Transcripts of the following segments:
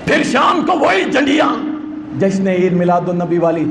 پھر شام کو وہی جھنڈیاں جشن عید میلاد النبی والی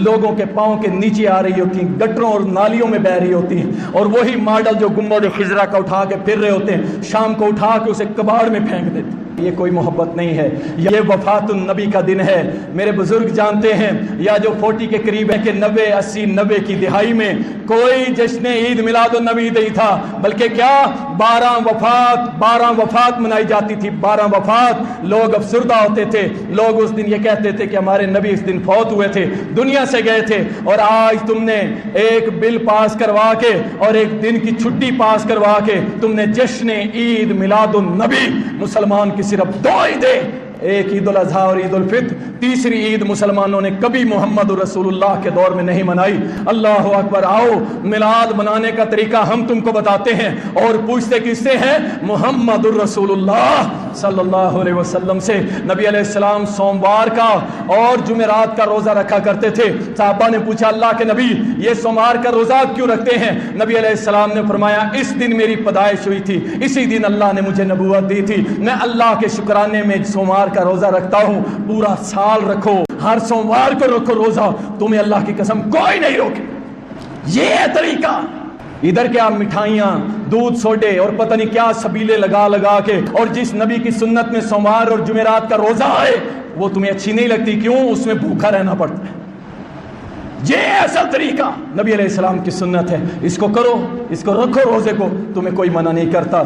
لوگوں کے پاؤں کے نیچے آ رہی ہوتی ہیں، گٹروں اور نالیوں میں بہ رہی ہوتی ہیں، اور وہی ماڈل جو گنبد خضرا کا اٹھا کے پھر رہے ہوتے ہیں، شام کو اٹھا کے اسے کباڑ میں پھینک دیتے ہیں۔ یہ کوئی محبت نہیں ہے، یہ وفات النبی کا دن ہے۔ میرے بزرگ جانتے ہیں، یا جو 40 کے قریب ہے، کہ 90 80 90 کی دہائی میں کوئی جشن عید میلاد النبی نہیں تھا، بلکہ کیا 12 وفات منائی جاتی تھی۔ 12 وفات، لوگ افسردہ ہوتے تھے، لوگ اس دن یہ کہتے تھے کہ ہمارے نبی اس دن فوت ہوئے تھے، دنیا سے گئے تھے، اور آج تم نے ایک بل پاس کروا کے اور ایک دن کی چھٹی پاس کروا کے تم نے جشن عید میلاد النبی، مسلمان کی صرف 2 عیدیں، ایک عید الاضحیٰ اور عید الفطر، تیسری عید مسلمانوں نے کبھی محمد رسول اللہ کے دور میں نہیں منائی۔ اللہ اکبر۔ آؤ میلاد منانے کا طریقہ ہم تم کو بتاتے ہیں، اور پوچھتے کس سے ہیں؟ محمد رسول اللہ صلی اللہ علیہ وسلم سے۔ نبی علیہ السلام سوموار کا اور جمعرات کا روزہ رکھا کرتے تھے۔ صحابہ نے پوچھا اللہ کے نبی یہ سوموار کا روزہ کیوں رکھتے ہیں؟ نبی علیہ السلام نے فرمایا اس دن میری پیدائش ہوئی تھی، اسی دن اللہ نے مجھے نبوت دی تھی، میں اللہ کے شکرانے میں سوموار کا روزہ رکھتا ہوں۔ پورا سال رکھو، ہر سوموار کو رکھو روزہ، تمہیں اللہ کی قسم کوئی نہیں روکے۔ یہ ہے طریقہ۔ ادھر کیا مٹھائیاں، دودھ سوڈے اور پتہ نہیں کیا سبیلے لگا لگا کے، اور جس نبی کی سنت میں سوموار اور جمعرات کا روزہ ہے وہ تمہیں اچھی نہیں لگتی، کیوں؟ اس میں بھوکا رہنا پڑتا ہے۔ یہ ایسا طریقہ نبی علیہ السلام کی سنت ہے، اس کو کرو، اس کو رکھو روزے کو، تمہیں کوئی منع نہیں کرتا۔